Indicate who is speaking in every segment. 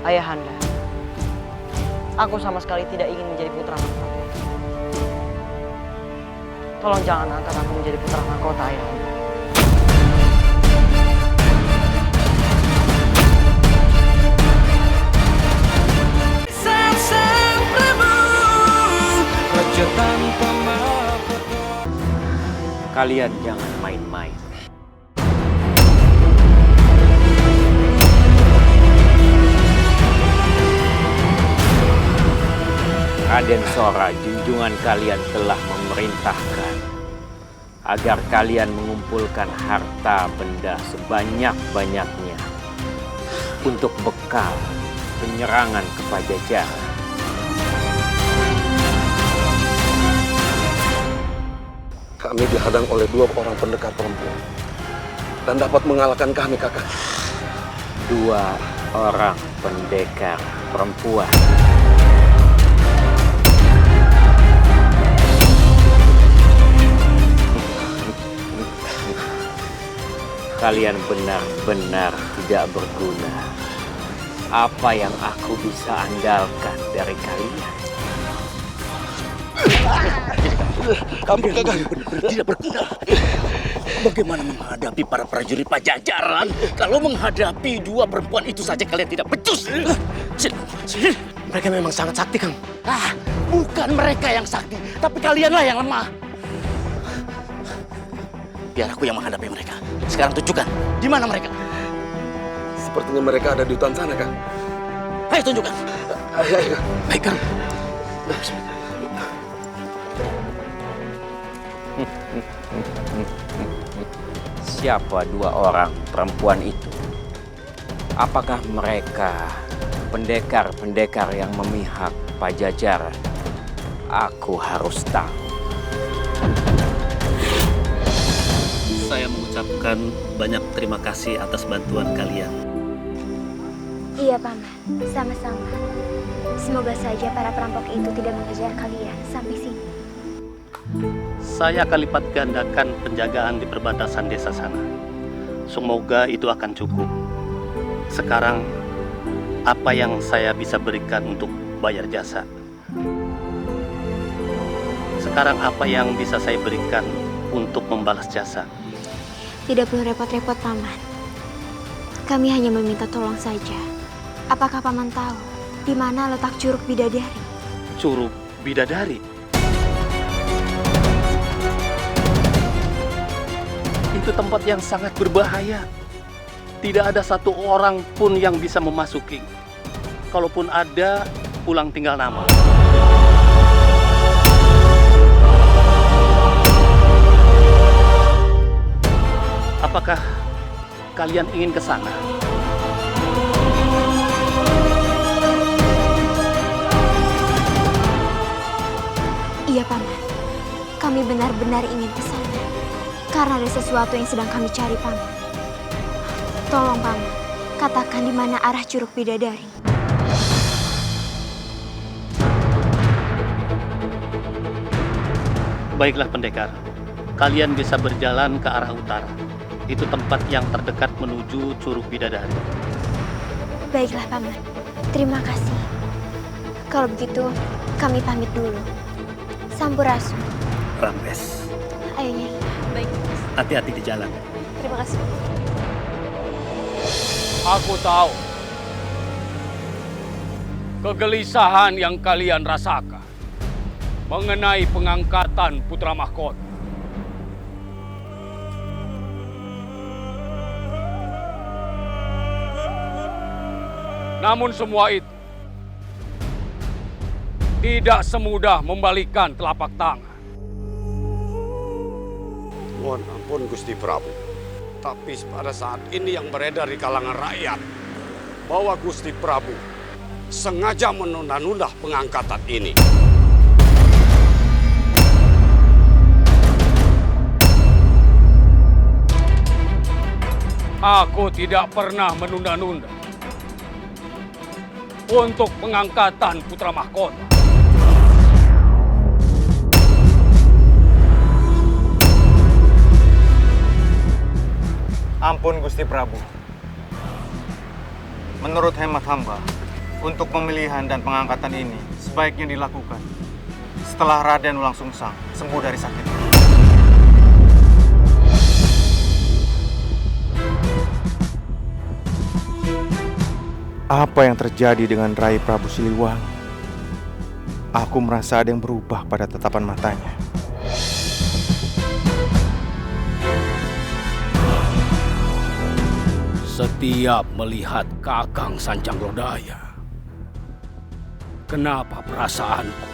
Speaker 1: Ayahanda, aku sama sekali tidak ingin menjadi putra mahkota. Tolong jangan angkat aku menjadi putra mahkota, ayahanda.
Speaker 2: Kalian jangan main-main. Raden Sora, junjungan kalian telah memerintahkan agar kalian mengumpulkan harta benda sebanyak-banyaknya untuk bekal penyerangan ke Pajajaran.
Speaker 3: Kami dihadang oleh 2 orang pendekar perempuan dan dapat mengalahkan kami, kakak.
Speaker 2: 2 orang pendekar perempuan. Kalian benar-benar tidak berguna. Apa yang aku bisa andalkan dari kalian?
Speaker 4: Kamu benar-benar tidak berguna. Bagaimana menghadapi para prajurit Pajajaran kalau menghadapi 2 perempuan itu saja kalian tidak becus?
Speaker 5: Mereka memang sangat sakti, Kang.
Speaker 4: Bukan mereka yang sakti, tapi kalianlah yang lemah. Biar aku yang menghadapi mereka. Sekarang tunjukkan, di mana mereka?
Speaker 3: Sepertinya mereka ada di hutan sana, Kang.
Speaker 4: Ayo tunjukkan.
Speaker 3: Ayo.
Speaker 4: Baik, Kang.
Speaker 2: Siapa 2 orang perempuan itu? Apakah mereka pendekar-pendekar yang memihak Pajajaran? Aku harus tahu.
Speaker 6: Saya mengucapkan banyak terima kasih atas bantuan kalian.
Speaker 7: Iya, Paman. Sama-sama. Semoga saja para perampok itu tidak mengejar kalian sampai sini.
Speaker 6: Saya akan lipat gandakan penjagaan di perbatasan desa sana. Semoga itu akan cukup. Sekarang, apa yang saya bisa berikan untuk bayar jasa? Sekarang apa yang bisa saya berikan untuk membalas jasa?
Speaker 7: Tidak perlu repot-repot, Paman. Kami hanya meminta tolong saja. Apakah Paman tahu di mana letak Curug Bidadari?
Speaker 6: Curug Bidadari? Itu tempat yang sangat berbahaya. Tidak ada satu orang pun yang bisa memasuki. Kalaupun ada, pulang tinggal nama. Apakah kalian ingin ke sana?
Speaker 7: Iya, Paman. Kami benar-benar ingin ke sana. Karena ada sesuatu yang sedang kami cari, Paman. Tolong, Paman. Katakan di mana arah Curug Bidadari.
Speaker 6: Baiklah pendekar, kalian bisa berjalan ke arah utara. Itu tempat yang terdekat menuju Curug Bidadari.
Speaker 7: Baiklah, Paman. Terima kasih. Kalau begitu, kami pamit dulu. Sampurasun.
Speaker 6: Rampes,
Speaker 7: Ayo, Nyai.
Speaker 8: Baik,
Speaker 6: hati-hati di jalan.
Speaker 8: terima kasih.
Speaker 9: Aku tahu kegelisahan yang kalian rasakan mengenai pengangkatan putra mahkota. Namun semua itu tidak semudah membalikan telapak tangan.
Speaker 10: Mohon ampun Gusti Prabu. Tapi pada saat ini yang beredar di kalangan rakyat bahwa Gusti Prabu sengaja menunda-nunda pengangkatan ini.
Speaker 9: Aku tidak pernah menunda-nunda untuk pengangkatan putra mahkota.
Speaker 11: Ampun Gusti Prabu. Menurut hemat hamba,
Speaker 8: Untuk pemilihan dan pengangkatan ini sebaiknya dilakukan setelah Raden Wulangsungsang sembuh dari sakit. Apa yang terjadi dengan Rai Prabu Siliwangi? Aku merasa ada yang berubah pada tatapan matanya.
Speaker 9: Setiap melihat Kakang Sancanglodaya, kenapa perasaanku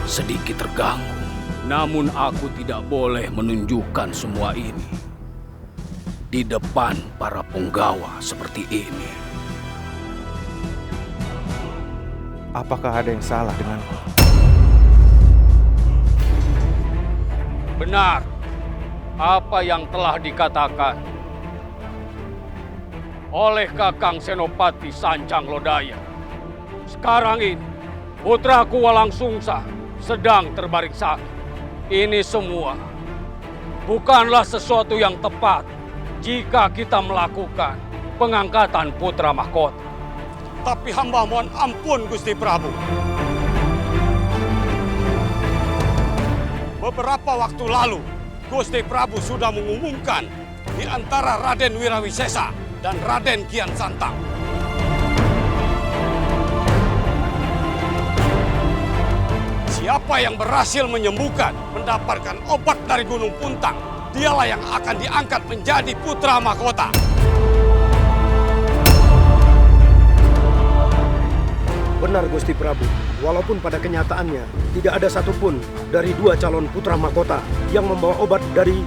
Speaker 9: sedikit terganggu? Namun aku tidak boleh menunjukkan semua ini di depan para punggawa seperti ini.
Speaker 8: Apakah ada yang salah denganku?
Speaker 9: Benar apa yang telah dikatakan oleh Kakang Senopati Sancanglodaya. Sekarang ini putraku Walangsungsang sedang terbaring sakit. Ini semua bukanlah sesuatu yang tepat jika kita melakukan pengangkatan putra mahkota.
Speaker 10: Tapi hamba mohon ampun Gusti Prabu. Beberapa waktu lalu, Gusti Prabu sudah mengumumkan di antara Raden Wirawisesa dan Raden Kian Santang. Siapa yang berhasil menyembuhkan, mendapatkan obat dari Gunung Puntang, dialah yang akan diangkat menjadi putra mahkota.
Speaker 11: Benar Gusti Prabu, walaupun pada kenyataannya tidak ada satupun dari dua calon putra mahkota yang membawa obat dari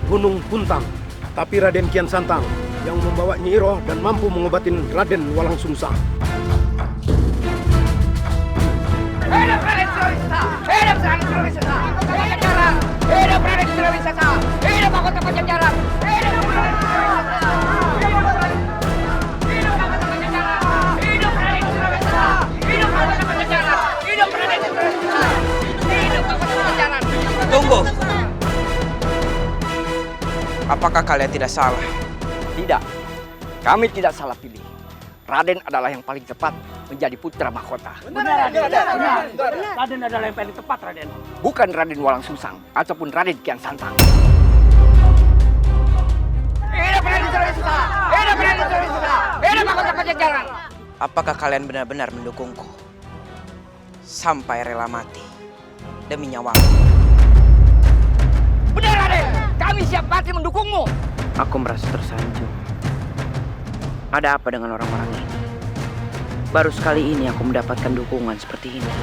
Speaker 11: Gunung Puntang, tapi Raden Kian Santang yang membawa Nyi Iroh dan mampu mengobatin Raden Walangsungsang.
Speaker 12: Hidup Raden Surawisesa! Hidup Raden Surawisesa! Pajajaran! Hidup Raden Surawisesa! Hidup mahkota Pajajaran! Hidup Raden Surawisesa! Hidup Raden! Hidup mahkota Pajajaran! Hidup Raden Surawisesa! Hidup mahkota Pajajaran! Hidup Raden Surawisesa! Hidup mahkota Pajajaran!
Speaker 1: Tunggu. Apakah kalian tidak salah?
Speaker 4: Tidak, kami tidak salah pilih. Raden adalah yang paling tepat menjadi putra mahkota.
Speaker 12: Benar, Raden.
Speaker 4: Raden adalah yang paling tepat, Raden. Bukan Raden Walangsungsang ataupun Raden Kian Santang.
Speaker 12: Hidup Raden Surawisesa! Hidup Raden Surawisesa! Hidup mahkota Pajajaran!
Speaker 1: Apakah kalian benar-benar mendukungku sampai rela mati demi nyawamu?
Speaker 12: Benar, Raden. Kami siap mati mendukungmu.
Speaker 1: Aku merasa tersanjung. Ada apa dengan orang-orang ini? Baru sekali ini aku mendapatkan dukungan seperti ini.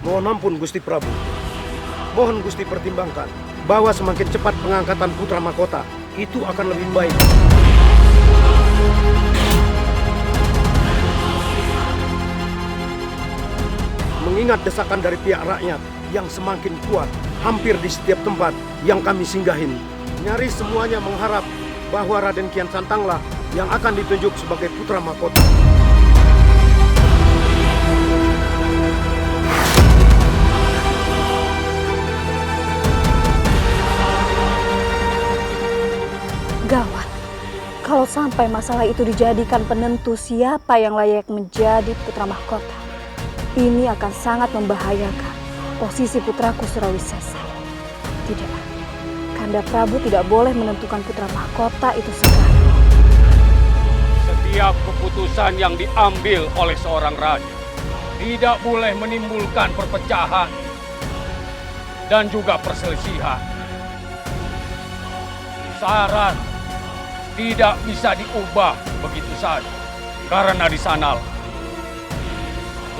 Speaker 11: Mohon ampun Gusti Prabu. Mohon Gusti pertimbangkan bahwa semakin cepat pengangkatan putra mahkota itu akan lebih baik. Mengingat desakan dari pihak rakyat yang semakin kuat hampir di setiap tempat yang kami singgahin, nyaris semuanya mengharap bahwa Raden Kian Santanglah yang akan ditunjuk sebagai putra mahkota.
Speaker 13: Gawat, kalau sampai masalah itu dijadikan penentu siapa yang layak menjadi putra mahkota, ini akan sangat membahayakan posisi putraku Surawisesa. Tidak, Kanda Prabu tidak boleh menentukan putra mahkota itu sekarang.
Speaker 9: Setiap keputusan yang diambil oleh seorang raja tidak boleh menimbulkan perpecahan dan juga perselisihan. Syarat tidak bisa diubah begitu saja, karena di sanalah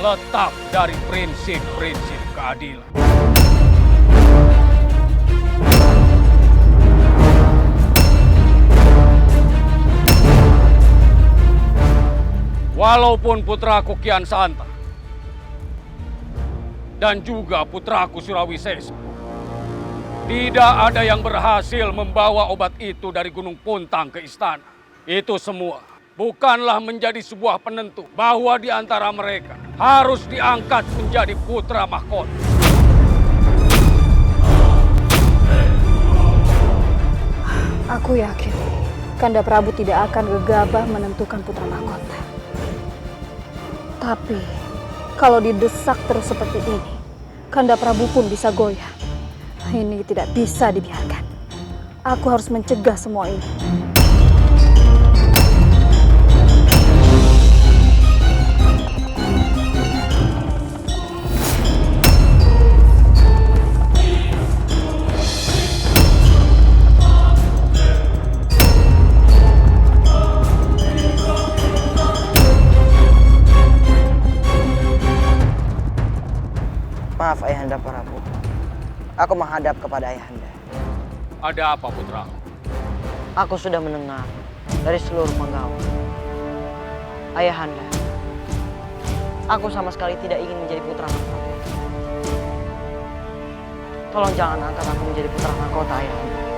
Speaker 9: letak dari prinsip-prinsip keadilan. Walaupun putraku Kian Santang dan juga putraku Surawisesa Tidak ada yang berhasil membawa obat itu dari Gunung Puntang ke istana. Itu semua bukanlah menjadi sebuah penentu bahwa di antara mereka harus diangkat menjadi putra mahkota.
Speaker 13: Aku yakin Kanda Prabu tidak akan gegabah menentukan putra mahkota. Tapi kalau didesak terus seperti ini, Kanda Prabu pun bisa goyah. Ini tidak bisa dibiarkan. Aku harus mencegah semua ini.
Speaker 1: Maaf Ayahanda Prabu. Aku menghadap kepada Ayahanda.
Speaker 9: Ada apa, putra?
Speaker 1: Aku sudah mendengar dari seluruh penggawa. Ayahanda, aku sama sekali tidak ingin menjadi putra mahkota. Tolong jangan angkat aku menjadi putra mahkota, Ayahanda.